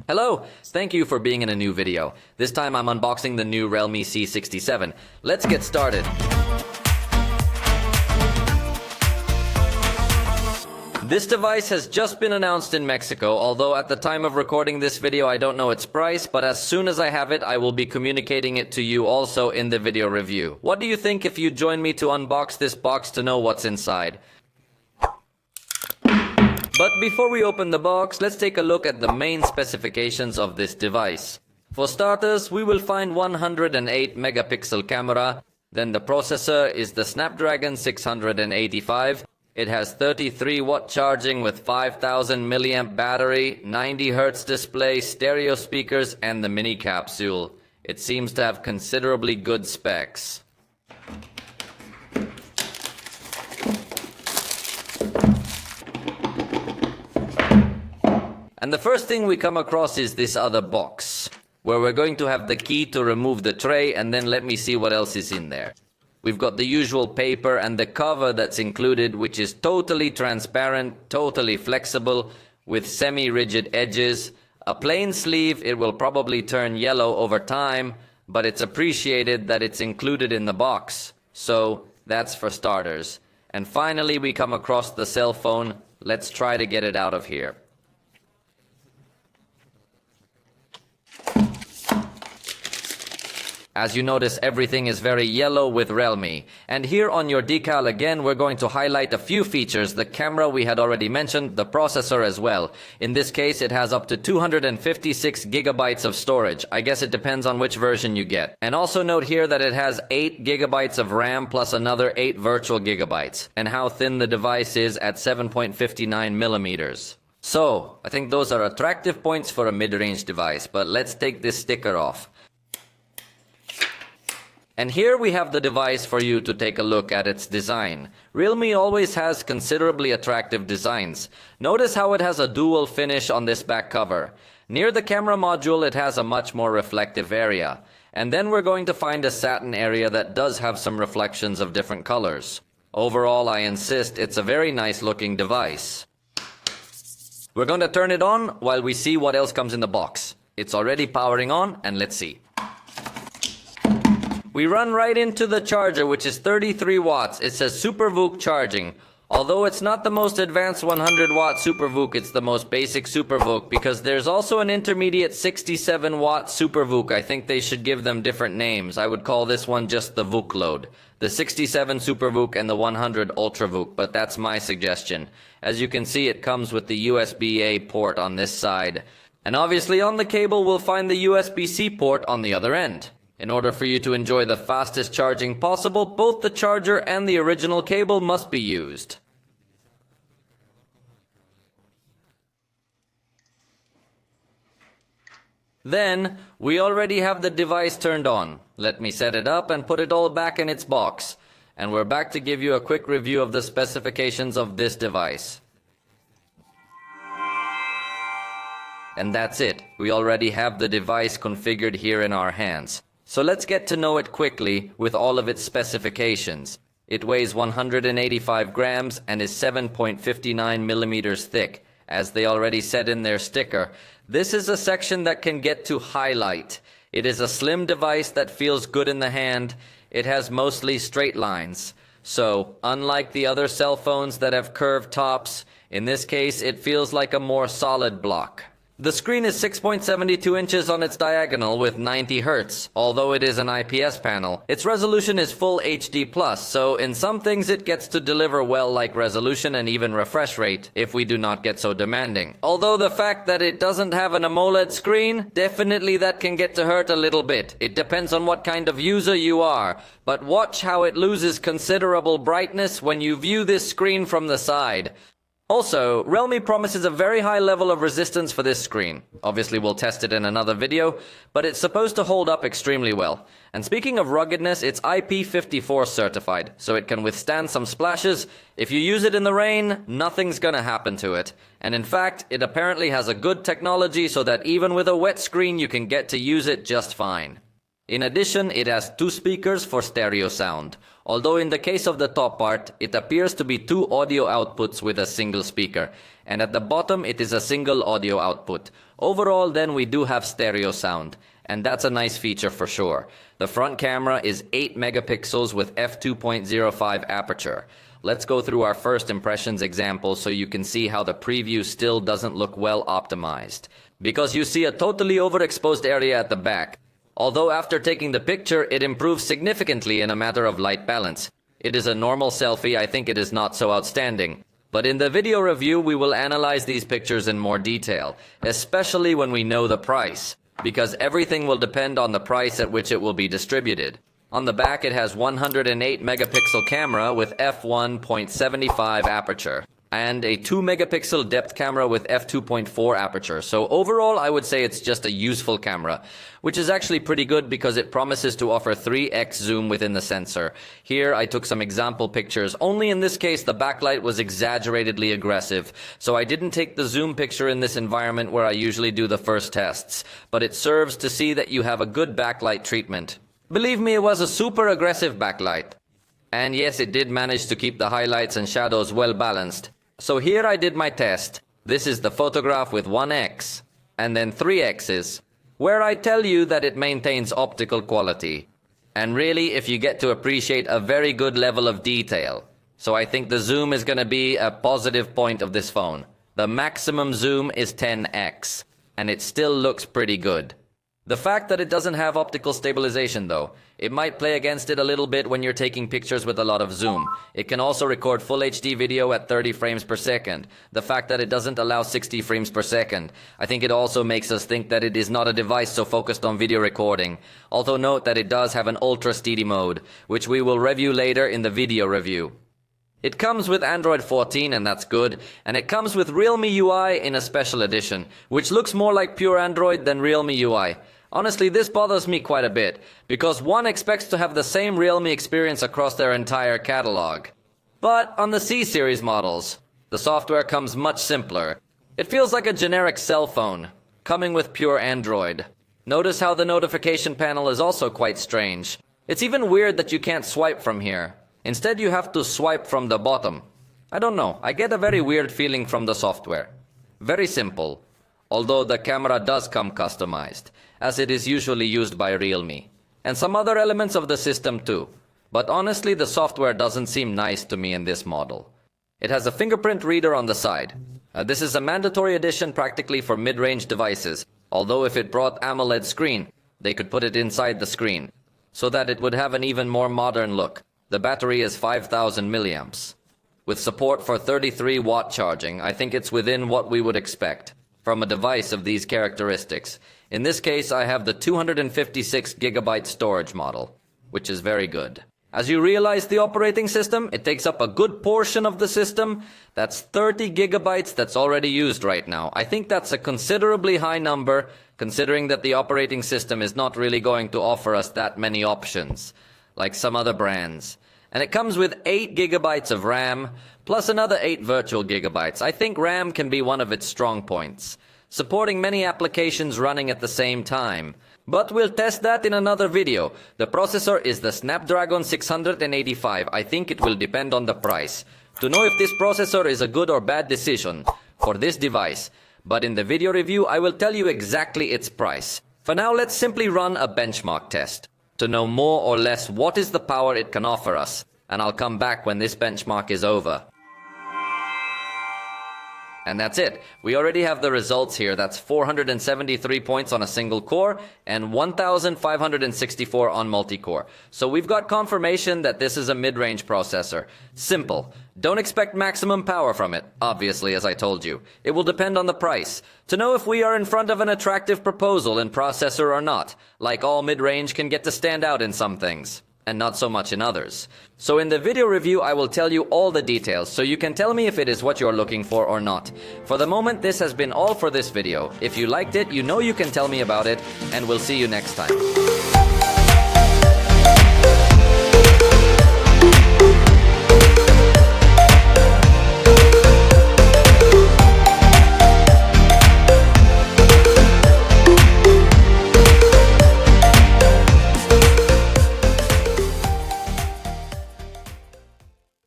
Hello, thank you for being in a new video. This time I'm unboxing the new Realme C67. Let's get started. This device has just been announced in Mexico, although at the time of recording this video I don't know its price, but as soon as I have it I will be communicating it to you also in the video review. What do you think if you join me to unbox this box to know what's inside? But before we open the box, let's take a look at the main specifications of this device. For starters, we will find 108 megapixel camera, then the processor is the Snapdragon 685. It has 33 watt charging with 5000 milliamp battery, 90 Hz display, stereo speakers, and the mini capsule. It seems to have considerably good specs. And the first thing we come across is this other box, where we're going to have the key to remove the tray, and then let me see what else is in there. We've got the usual paper and the cover that's included, which is totally transparent, totally flexible, with semi-rigid edges. A plain sleeve, it will probably turn yellow over time, but it's appreciated that it's included in the box. So that's for starters. And finally we come across the cell phone. Let's try to get it out of here. As you notice, everything is very yellow with Realme. And here on your decal again, we're going to highlight a few features. The camera we had already mentioned, the processor as well. In this case, it has up to 256 gigabytes of storage. I guess it depends on which version you get. And also note here that it has 8 gigabytes of RAM plus another 8 virtual gigabytes. And how thin the device is at 7.59 millimeters. So, I think those are attractive points for a mid-range device. But let's take this sticker off. And here we have the device for you to take a look at its design. Realme always has considerably attractive designs. Notice how it has a dual finish on this back cover. Near the camera module it has a much more reflective area. And then we're going to find a satin area that does have some reflections of different colors. Overall, I insist, it's a very nice looking device. We're going to turn it on while we see what else comes in the box. It's already powering on, and let's see. We run right into the charger, which is 33 watts. It says SuperVOOC charging. Although it's not the most advanced 100 watt SuperVOOC, it's the most basic SuperVOOC, because there's also an intermediate 67 watt SuperVOOC. I think they should give them different names. I would call this one just the VOOC load. The 67 SuperVOOC and the 100 UltraVOOC, but that's my suggestion. As you can see, it comes with the USB-A port on this side. And obviously on the cable we'll find the USB-C port on the other end. In order for you to enjoy the fastest charging possible, both the charger and the original cable must be used. Then, we already have the device turned on. Let me set it up and put it all back in its box. And we're back to give you a quick review of the specifications of this device. And that's it. We already have the device configured here in our hands. So let's get to know it quickly with all of its specifications. It weighs 185 grams and is 7.59 millimeters thick. As they already said in their sticker, this is a section that can get to highlight. It is a slim device that feels good in the hand. It has mostly straight lines. So, unlike the other cell phones that have curved tops, in this case it feels like a more solid block. The screen is 6.72 inches on its diagonal with 90 Hz. Although it is an IPS panel, its resolution is full HD+, so in some things it gets to deliver well, like resolution and even refresh rate, if we do not get so demanding. Although the fact that it doesn't have an AMOLED screen, definitely that can get to hurt a little bit. It depends on what kind of user you are, but watch how it loses considerable brightness when you view this screen from the side. Also, Realme promises a very high level of resistance for this screen. Obviously we'll test it in another video, but it's supposed to hold up extremely well. And speaking of ruggedness, it's IP54 certified, so it can withstand some splashes. If you use it in the rain, nothing's gonna happen to it. And in fact, it apparently has a good technology so that even with a wet screen you can get to use it just fine. In addition, it has 2 speakers for stereo sound, although in the case of the top part, it appears to be 2 audio outputs with a single speaker, and at the bottom it is a single audio output. Overall then we do have stereo sound, and that's a nice feature for sure. The front camera is 8 megapixels with f2.05 aperture. Let's go through our first impressions example so you can see how the preview still doesn't look well optimized. Because you see a totally overexposed area at the back. Although after taking the picture, it improves significantly in a matter of light balance. It is a normal selfie, I think it is not so outstanding. But in the video review, we will analyze these pictures in more detail, especially when we know the price, because everything will depend on the price at which it will be distributed. On the back, it has 108 megapixel camera with f1.75 aperture and a 2 megapixel depth camera with f2.4 aperture. So overall, I would say it's just a useful camera, which is actually pretty good because it promises to offer 3x zoom within the sensor. Here, I took some example pictures. Only in this case, the backlight was exaggeratedly aggressive, so I didn't take the zoom picture in this environment where I usually do the first tests, but it serves to see that you have a good backlight treatment. Believe me, it was a super aggressive backlight. And yes, it did manage to keep the highlights and shadows well balanced. So here I did my test. This is the photograph with 1x, and then 3x's, where I tell you that it maintains optical quality. And really, if you get to appreciate a very good level of detail. So I think the zoom is going to be a positive point of this phone. The maximum zoom is 10x, and it still looks pretty good. The fact that it doesn't have optical stabilization though, it might play against it a little bit when you're taking pictures with a lot of zoom. It can also record full HD video at 30 frames per second. The fact that it doesn't allow 60 frames per second, I think it also makes us think that it is not a device so focused on video recording. Although note that it does have an ultra steady mode, which we will review later in the video review. It comes with Android 14, and that's good, and it comes with Realme UI in a special edition, which looks more like pure Android than Realme UI. Honestly, this bothers me quite a bit, because one expects to have the same Realme experience across their entire catalog. But on the C series models, the software comes much simpler. It feels like a generic cell phone, coming with pure Android. Notice how the notification panel is also quite strange. It's even weird that you can't swipe from here. Instead, you have to swipe from the bottom. I don't know, I get a very weird feeling from the software. Very simple, although the camera does come customized, as it is usually used by Realme. And some other elements of the system too. But honestly, the software doesn't seem nice to me in this model. It has a fingerprint reader on the side. This is a mandatory addition practically for mid-range devices, although if it brought AMOLED screen, they could put it inside the screen, so that it would have an even more modern look. The battery is 5000 milliamps. With support for 33-watt charging, I think it's within what we would expect from a device of these characteristics. In this case, I have the 256 gigabyte storage model, which is very good. As you realize the operating system, it takes up a good portion of the system. That's 30 gigabytes that's already used right now. I think that's a considerably high number, considering that the operating system is not really going to offer us that many options, like some other brands. And it comes with 8 gigabytes of RAM, plus another 8 virtual gigabytes. I think RAM can be one of its strong points, supporting many applications running at the same time. But we'll test that in another video. The processor is the Snapdragon 685. I think it will depend on the price, to know if this processor is a good or bad decision for this device. But in the video review, I will tell you exactly its price. For now, let's simply run a benchmark test to know more or less what is the power it can offer us, and I'll come back when this benchmark is over. And that's it. We already have the results here. That's 473 points on a single core and 1564 on multi-core. So we've got confirmation that this is a mid-range processor. Simple. Don't expect maximum power from it, obviously, as I told you. It will depend on the price. To know if we are in front of an attractive proposal in processor or not, like all mid-range can get to stand out in some things, and not so much in others. So in the video review, I will tell you all the details, so you can tell me if it is what you're looking for or not. For the moment, this has been all for this video. If you liked it, you know you can tell me about it, and we'll see you next time.